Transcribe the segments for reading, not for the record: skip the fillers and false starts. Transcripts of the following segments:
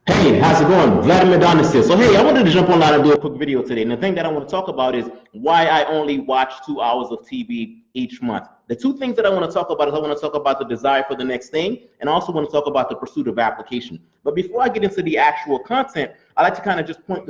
Hey, how's it going? Vladimir Donis here. So, hey, I wanted to jump online and do a quick video today. And the thing that I want to talk about is why I only watch 2 hours of TV each month. The two things that I want to talk about is I want to talk about the desire for the next thing, and I also want to talk about the pursuit of application. But before I get into the actual content, I like to kind of just point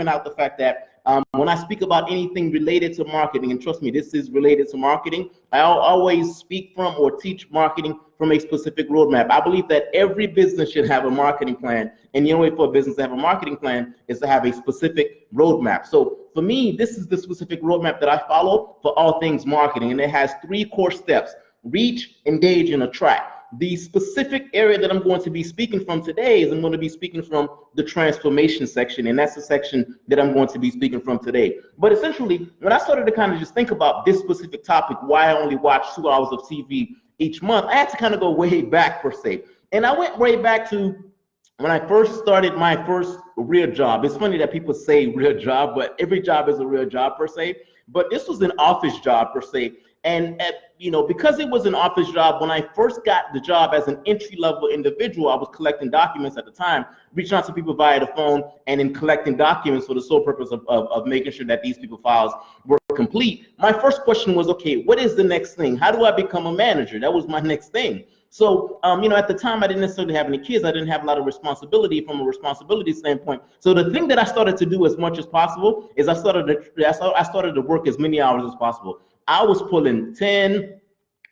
out the fact that when I speak about anything related to marketing, and trust me, this is related to marketing, I'll always speak from or teach marketing from a specific roadmap. I believe that every business should have a marketing plan, and the only way for a business to have a marketing plan is to have a specific roadmap. So for me, this is the specific roadmap that I follow for all things marketing, and it has 3 core steps: reach, engage, and attract. The specific area that I'm going to be speaking from today is I'm going to be speaking from the transformation section, and that's the section that I'm going to be speaking from today. But essentially, when I started to kind of just think about this specific topic, why I only watch 2 hours of TV each month, I had to kind of go way back per se. And I went way back to when I first started my first real job. It's funny that people say real job, but every job is a real job per se. But this was an office job per se. And because it was an office job, when I first got the job as an entry-level individual, I was collecting documents at the time, reaching out to people via the phone, and then collecting documents for the sole purpose of making sure that these people's files were complete. My first question was, okay, what is the next thing? How do I become a manager? That was my next thing. So, at the time, I didn't necessarily have any kids. I didn't have a lot of responsibility from a responsibility standpoint. So the thing that I started to do as much as possible is I started to work as many hours as possible. I was pulling 10,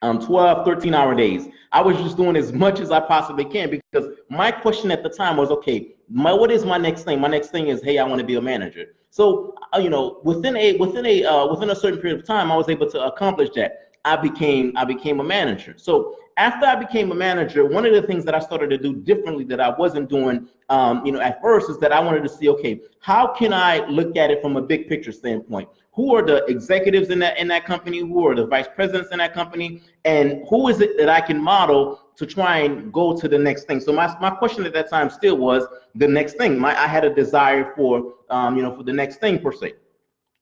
12, 13-hour days. I was just doing as much as I possibly can because my question at the time was, okay, what is my next thing? My next thing is, hey, I want to be a manager. So, within a certain period of time, I was able to accomplish that. I became a manager. So after I became a manager, one of the things that I started to do differently that I wasn't doing, at first, is that I wanted to see, okay, how can I look at it from a big picture standpoint? Who are the executives in that company? Who are the vice presidents in that company? And who is it that I can model to try and go to the next thing? So my question at that time still was the next thing. I had a desire for the next thing per se.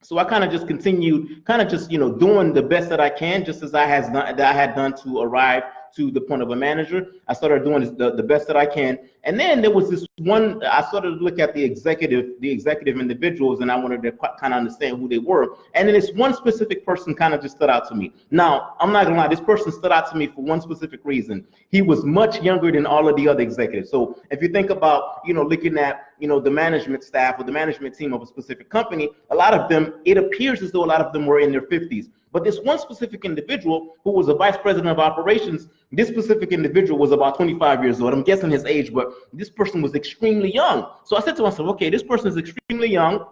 So I kind of just continued, doing the best that I can, just as I had done to arrive to the point of a manager. I started doing the best that I can. And then there was this one, I started to look at the executive individuals, and I wanted to kind of understand who they were. And then this one specific person kind of just stood out to me. Now, I'm not gonna lie, this person stood out to me for one specific reason. He was much younger than all of the other executives. So if you think about, looking at, the management staff or the management team of a specific company, a lot of them, it appears as though a lot of them were in their 50s. But this one specific individual who was a vice president of operations, this specific individual was about 25 years old. I'm guessing his age, but this person was extremely young. So I said to myself, okay, this person is extremely young.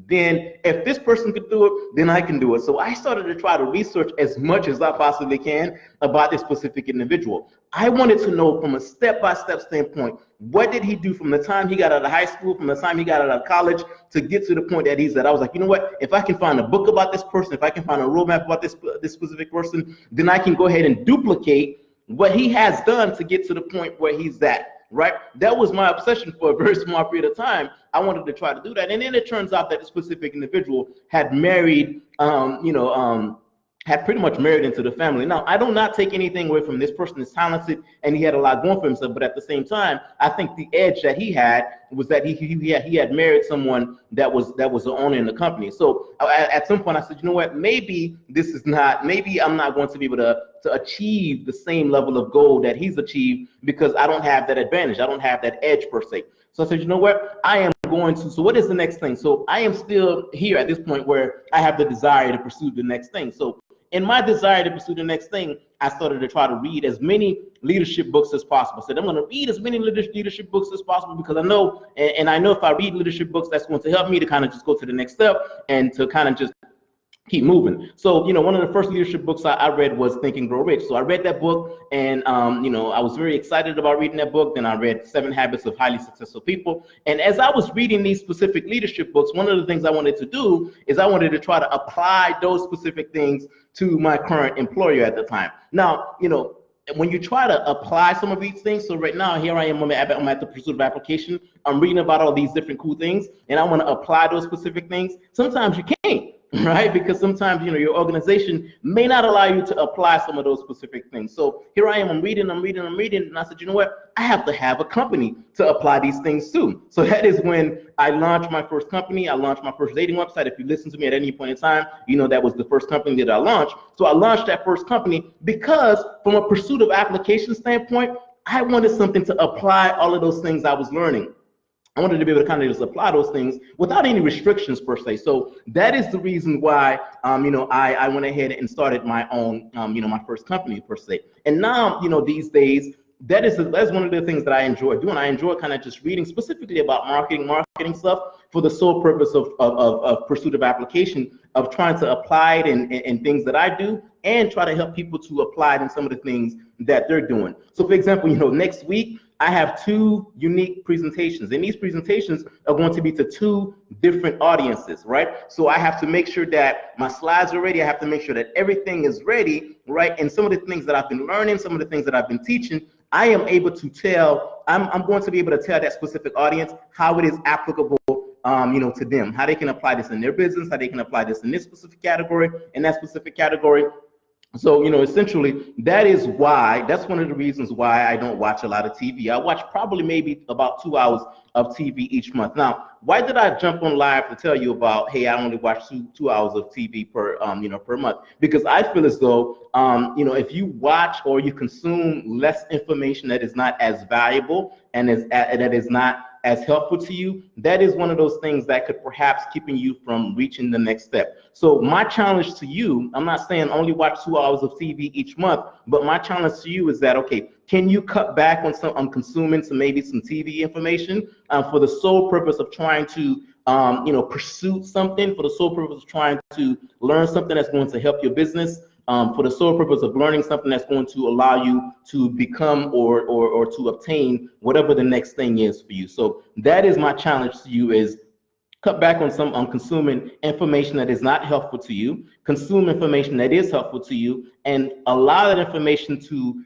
Then if this person could do it, then I can do it. So I started to try to research as much as I possibly can about this specific individual. I wanted to know from a step-by-step standpoint, what did he do from the time he got out of high school, from the time he got out of college, to get to the point that he's at. I was like, you know what, if I can find a book about this person, if I can find a roadmap about this specific person, then I can go ahead and duplicate what he has done to get to the point where he's at. Right? That was my obsession for a very small period of time. I wanted to try to do that. And then it turns out that the specific individual had married, had pretty much married into the family. Now, I do not take anything away from this person. Is talented and he had a lot going for himself, but at the same time, I think the edge that he had was that he had married someone that was the owner in the company. So at some point I said, you know what, maybe I'm not going to be able to achieve the same level of goal that he's achieved because I don't have that advantage. I don't have that edge per se. So I said, you know what, so what is the next thing? So I am still here at this point where I have the desire to pursue the next thing. So in my desire to pursue the next thing, I started to try to read as many leadership books as possible. I said, I'm going to read as many leadership books as possible because I know, and I know if I read leadership books, that's going to help me to kind of just go to the next step and to kind of just keep moving. So, one of the first leadership books I read was Think and Grow Rich. So I read that book, and I was very excited about reading that book. Then I read 7 Habits of Highly Successful People. And as I was reading these specific leadership books, one of the things I wanted to do is I wanted to try to apply those specific things to my current employer at the time. Now, when you try to apply some of these things, so right now, here I am, I'm at the pursuit of application. I'm reading about all these different cool things, and I want to apply those specific things. Sometimes you can't. right? Because sometimes, you know, your organization may not allow you to apply some of those specific things. So here I am, I'm reading, and I said, you know what? I have to have a company to apply these things to. So that is when I launched my first company. I launched my first dating website. If you listen to me at any point in time, you know that was the first company that I launched. So I launched that first company because from a pursuit of application standpoint, I wanted something to apply all of those things I was learning. I wanted to be able to kind of just apply those things without any restrictions per se. So that is the reason why, you know, I went ahead and started my own, you know, my first company per se. And now, you know, these days, that's one of the things that I enjoy doing. I enjoy kind of just reading specifically about marketing stuff for the sole purpose of pursuit of application, of trying to apply it in things that I do, and try to help people to apply it in some of the things that they're doing. So for example, you know, next week, I have 2 unique presentations, and these presentations are going to be to 2 different audiences, right? So I have to make sure that my slides are ready. I have to make sure that everything is ready, right? And some of the things that I've been learning, some of the things that I've been teaching, I am able to tell, I'm going to be able to tell that specific audience how it is applicable, you know, to them, how they can apply this in their business, how they can apply this in this specific category, in that specific category. So, you know, essentially, that's one of the reasons why I don't watch a lot of TV. I watch probably maybe about 2 hours of TV each month. Now, why did I jump on live to tell you about, hey, I only watch two hours of TV per, you know, per month? Because I feel as though, you know, if you watch or you consume less information that is not as valuable and that is not as helpful to you, that is one of those things that could perhaps keeping you from reaching the next step. So my challenge to you, I'm not saying only watch 2 hours of TV each month, but my challenge to you is that, okay, can you cut back on consuming some TV information for the sole purpose of trying to you know, pursue something, for the sole purpose of trying to learn something that's going to help your business, for the sole purpose of learning something that's going to allow you to become or to obtain whatever the next thing is for you. So that is my challenge to you, is cut back on consuming information that is not helpful to you, consume information that is helpful to you, and allow that information to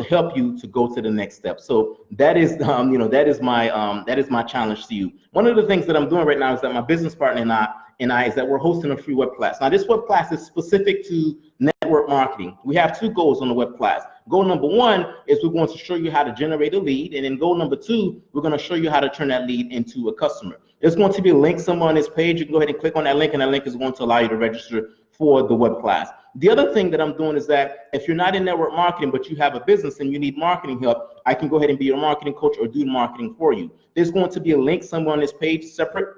help you to go to the next step. So that is you know, that is my challenge to you. One of the things that I'm doing right now is that my business partner and I is that we're hosting a free web class. Now, this web class is specific to network marketing. We have 2 goals on the web class. Goal number 1 is we're going to show you how to generate a lead, and then goal number 2, we're going to show you how to turn that lead into a customer. There's going to be a link somewhere on this page. You can go ahead and click on that link, and that link is going to allow you to register for the web class. The other thing that I'm doing is that if you're not in network marketing, but you have a business and you need marketing help, I can go ahead and be your marketing coach or do marketing for you. There's going to be a link somewhere on this page separate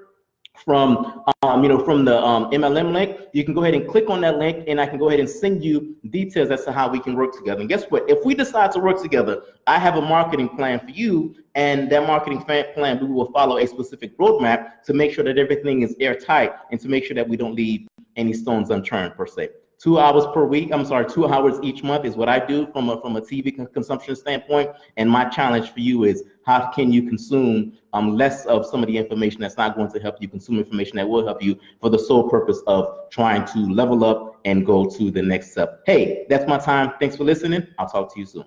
from you know, from the MLM link. You can go ahead and click on that link, and I can go ahead and send you details as to how we can work together. And guess what? If we decide to work together, I have a marketing plan for you, and that marketing plan, we will follow a specific roadmap to make sure that everything is airtight and to make sure that we don't leave any stones unturned per se. 2 hours per week, 2 hours each month is what I do from a TV consumption standpoint. And my challenge for you is, how can you consume less of some of the information that's not going to help you, consume information that will help you for the sole purpose of trying to level up and go to the next step. Hey, that's my time. Thanks for listening. I'll talk to you soon.